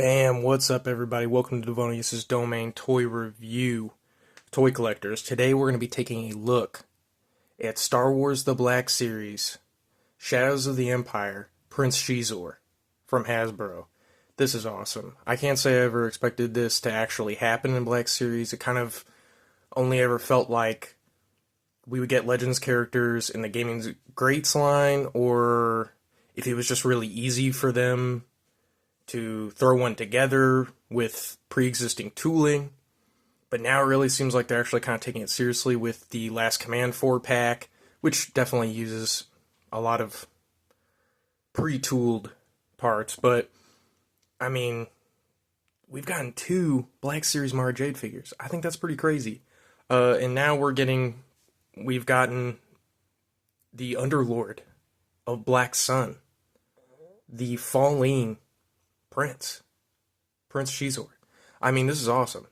Bam, what's up everybody? Welcome to Devonius' Domain Toy Review, Toy Collectors. Today we're going to be taking a look at Star Wars The Black Series, Shadows of the Empire, Prince Xizor from Hasbro. This is awesome. I can't say I ever expected this to actually happen in Black Series. It kind of only ever felt like we would get Legends characters in the Gaming Greats line, or if it was just really easy for them to throw one together with pre-existing tooling. But now it really seems like they're actually kind of taking it seriously with the Last Command 4-pack, which definitely uses a lot of pre-tooled parts. But, I mean, we've gotten 2 Black Series Mara Jade figures. I think that's pretty crazy. And now we've gotten the Underlord of Black Sun, the Falling Prince Xizor. I mean, this is awesome.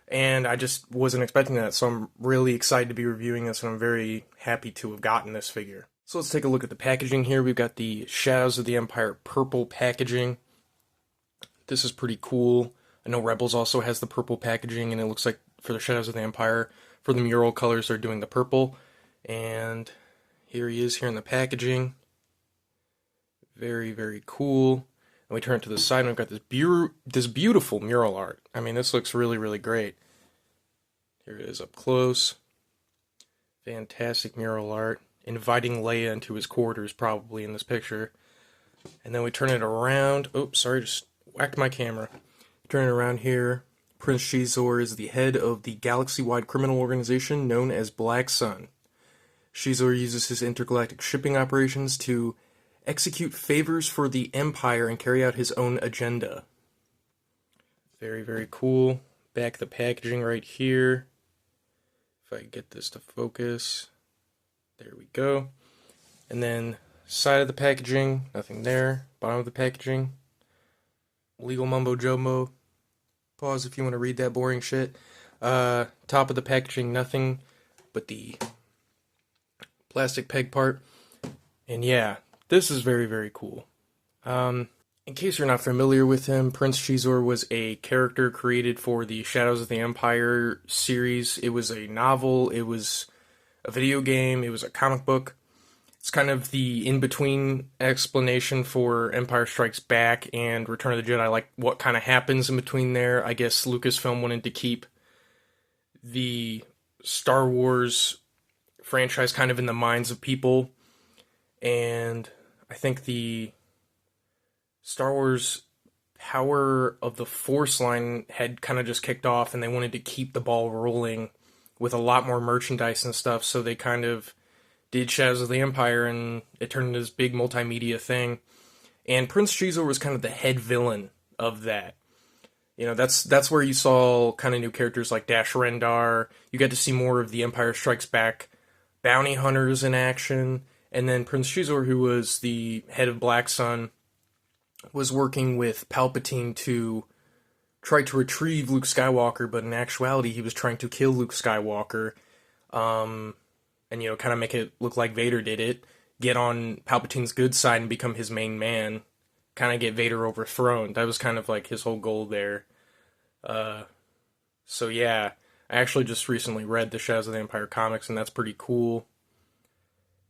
And I just wasn't expecting that, so I'm really excited to be reviewing this, and I'm very happy to have gotten this figure. So let's take a look at the packaging here. We've got the Shadows of the Empire purple packaging. This is pretty cool. I know Rebels also has the purple packaging, and it looks like for the Shadows of the Empire, for the mural colors, they're doing the purple. And here he is here in the packaging. Very, very cool. And we turn it to the side, and we've got this beautiful mural art. I mean, this looks really, really great. Here it is up close. Fantastic mural art. Inviting Leia into his quarters, probably, in this picture. And then we turn it around. Oops, sorry, just whacked my camera. Turn it around here. Prince Xizor is the head of the galaxy-wide criminal organization known as Black Sun. Xizor uses his intergalactic shipping operations to execute favors for the Empire and carry out his own agenda. Very, very cool. Back of the packaging right here. If I get this to focus. There we go. And then side of the packaging, nothing there. Bottom of the packaging, legal mumbo jumbo. Pause if you want to read that boring shit. Top of the packaging, nothing but the plastic peg part. And yeah, this is very, very cool. In case you're not familiar with him, Prince Xizor was a character created for the Shadows of the Empire series. It was a novel, it was a video game, it was a comic book. It's kind of the in-between explanation for Empire Strikes Back and Return of the Jedi, like what kind of happens in between there. I guess Lucasfilm wanted to keep the Star Wars franchise kind of in the minds of people, and I think the Star Wars Power of the Force line had kind of just kicked off, and they wanted to keep the ball rolling with a lot more merchandise and stuff, so they kind of did Shadows of the Empire, and it turned into this big multimedia thing. And Prince Xizor was kind of the head villain of that. You know, that's where you saw kind of new characters like Dash Rendar. You got to see more of the Empire Strikes Back bounty hunters in action. And then Prince Xizor, who was the head of Black Sun, was working with Palpatine to try to retrieve Luke Skywalker, but in actuality he was trying to kill Luke Skywalker. And, you know, kind of make it look like Vader did it. Get on Palpatine's good side and become his main man. Kind of get Vader overthrown. That was kind of like his whole goal there. So yeah, I actually just recently read the Shadows of the Empire comics, and that's pretty cool.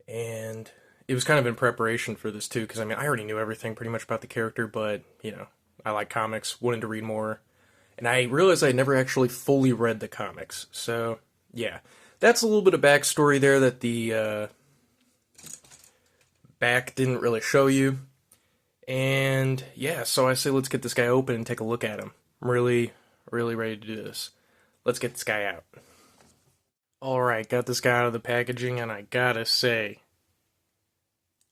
And it was kind of in preparation for this too, because I mean, I already knew everything pretty much about the character, but, you know, I like comics, wanted to read more. And I realized I never actually fully read the comics. So, yeah. That's a little bit of backstory there that the back didn't really show you. And, yeah, so I say let's get this guy open and take a look at him. I'm really, really ready to do this. Let's get this guy out. Alright, got this guy out of the packaging, and I gotta say,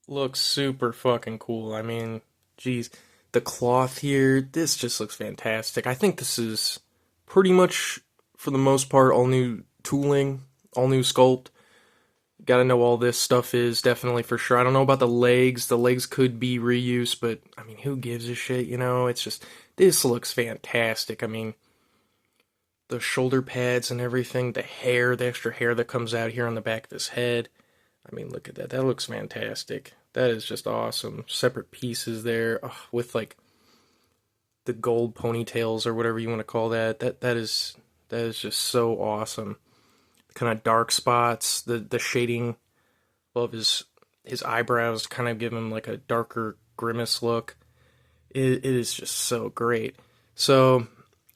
looks super fucking cool. I mean, geez, the cloth here, this just looks fantastic. I think this is pretty much, for the most part, all new tooling, all new sculpt. Gotta know all this stuff is, definitely, for sure. I don't know about the legs. The legs could be reused, but, I mean, who gives a shit, you know? It's just, this looks fantastic. I mean, the shoulder pads and everything, the hair, the extra hair that comes out here on the back of his head. I mean, look at that. That looks fantastic. That is just awesome. Separate pieces there, with, like, the gold ponytails or whatever you want to call that. That is just so awesome. Kind of dark spots, the shading above his eyebrows kind of give him like a darker grimace look. It is just so great. So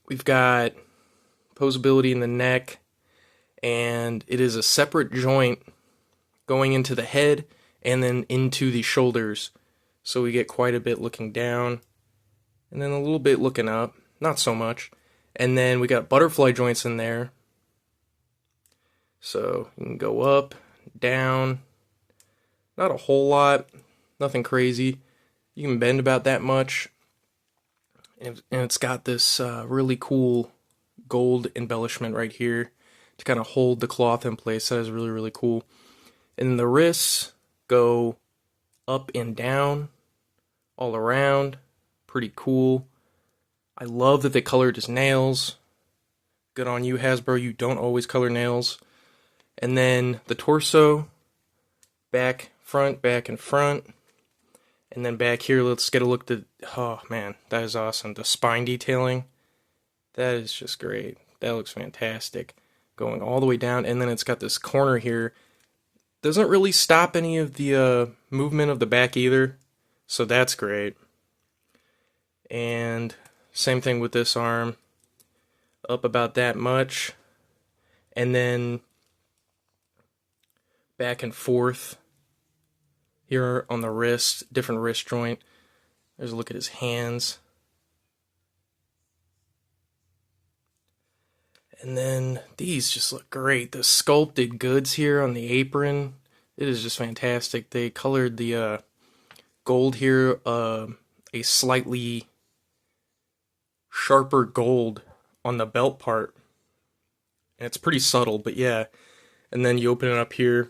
we've got posability in the neck, and it is a separate joint going into the head and then into the shoulders. So we get quite a bit looking down and then a little bit looking up, not so much. And then we got butterfly joints in there. So you can go up, down, not a whole lot, nothing crazy. You can bend about that much. And it's got this really cool gold embellishment right here to kind of hold the cloth in place. That is really, really cool. And then the wrists go up and down all around. Pretty cool. I love that they colored his nails. Good on you, Hasbro. You don't always color nails. And then the torso, back, front, back, and front. And then back here, let's get a look at, oh man, that is awesome. The spine detailing, that is just great. That looks fantastic. Going all the way down, and then it's got this corner here. Doesn't really stop any of the movement of the back either, so that's great. And same thing with this arm, up about that much, and then back and forth here on the wrist, different wrist joint. There's a look at his hands. And then these just look great. The sculpted goods here on the apron, it is just fantastic. They colored the gold here a slightly sharper gold on the belt part. And it's pretty subtle, but yeah. And then you open it up here.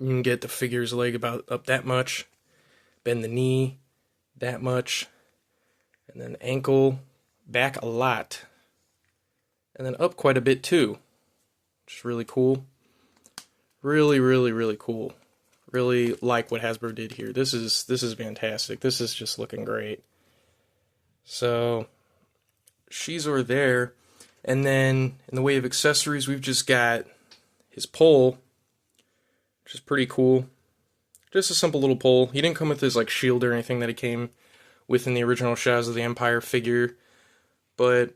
You can get the figure's leg about up that much. Bend the knee that much. And then ankle back a lot. And then up quite a bit too. Which is really cool. Really, really, really cool. Really like what Hasbro did here. This is fantastic. This is just looking great. So Xizor there. And then in the way of accessories, we've just got his pole, which is pretty cool. Just a simple little pole. He didn't come with his like shield or anything that he came with in the original Shadows of the Empire figure, but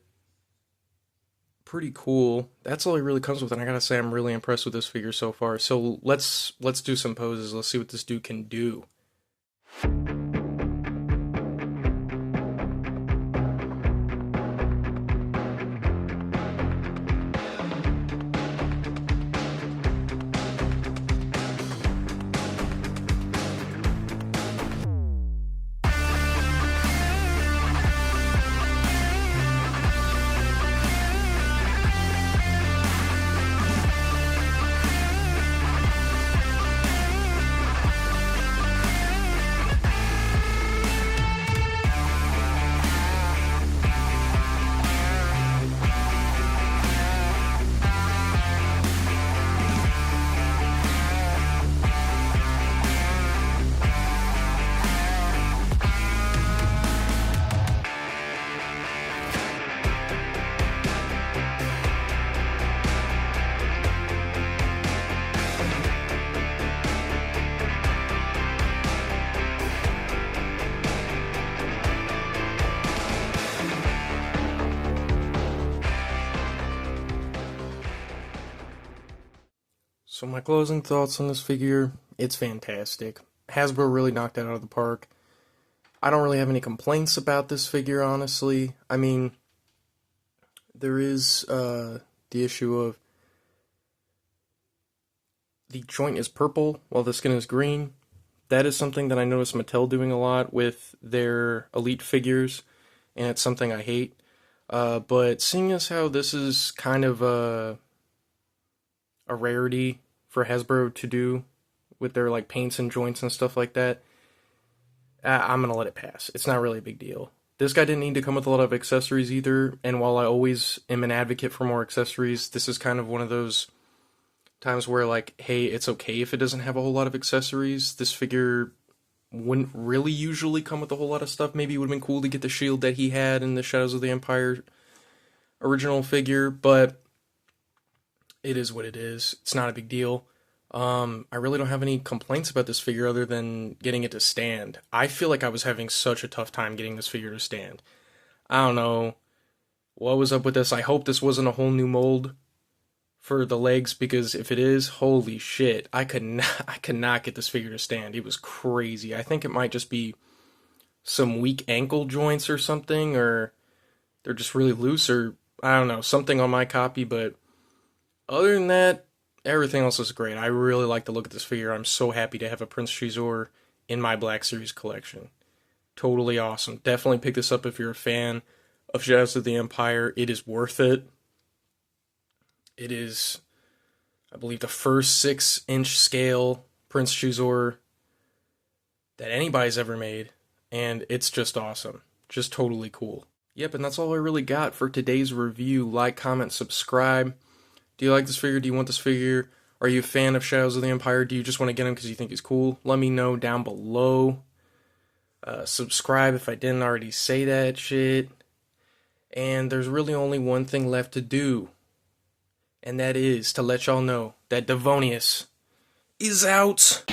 pretty cool. That's all he really comes with, and I gotta say I'm really impressed with this figure so far. So let's do some poses. Let's see what this dude can do. So my closing thoughts on this figure, it's fantastic. Hasbro really knocked it out of the park. I don't really have any complaints about this figure, honestly. I mean, there is the issue of the joint is purple while the skin is green. That is something that I noticed Mattel doing a lot with their Elite figures, and it's something I hate. But seeing as how this is kind of a rarity for Hasbro to do with their like paints and joints and stuff like that, I'm gonna let it pass. It's not really a big deal. This guy didn't need to come with a lot of accessories either, and while I always am an advocate for more accessories, this is kind of one of those times where like, hey, it's okay if it doesn't have a whole lot of accessories. This figure wouldn't really usually come with a whole lot of stuff. Maybe it would have been cool to get the shield that he had in the Shadows of the Empire original figure, but it is what it is. It's not a big deal. I really don't have any complaints about this figure other than getting it to stand. I feel like I was having such a tough time getting this figure to stand. I don't know what was up with this. I hope this wasn't a whole new mold for the legs, because if it is, holy shit, I could not get this figure to stand. It was crazy. I think it might just be some weak ankle joints or something, or they're just really loose, or I don't know, something on my copy, but other than that, everything else is great. I really like the look of this figure. I'm so happy to have a Prince Xizor in my Black Series collection. Totally awesome. Definitely pick this up if you're a fan of Shadows of the Empire. It is worth it. It is, I believe, the first 6-inch scale Prince Xizor that anybody's ever made, and it's just awesome. Just totally cool. Yep, and that's all I really got for today's review. Like, comment, subscribe. Do you like this figure? Do you want this figure? Are you a fan of Shadows of the Empire? Do you just want to get him because you think he's cool? Let me know down below. Subscribe if I didn't already say that shit. And there's really only one thing left to do, and that is to let y'all know that Devonius is out.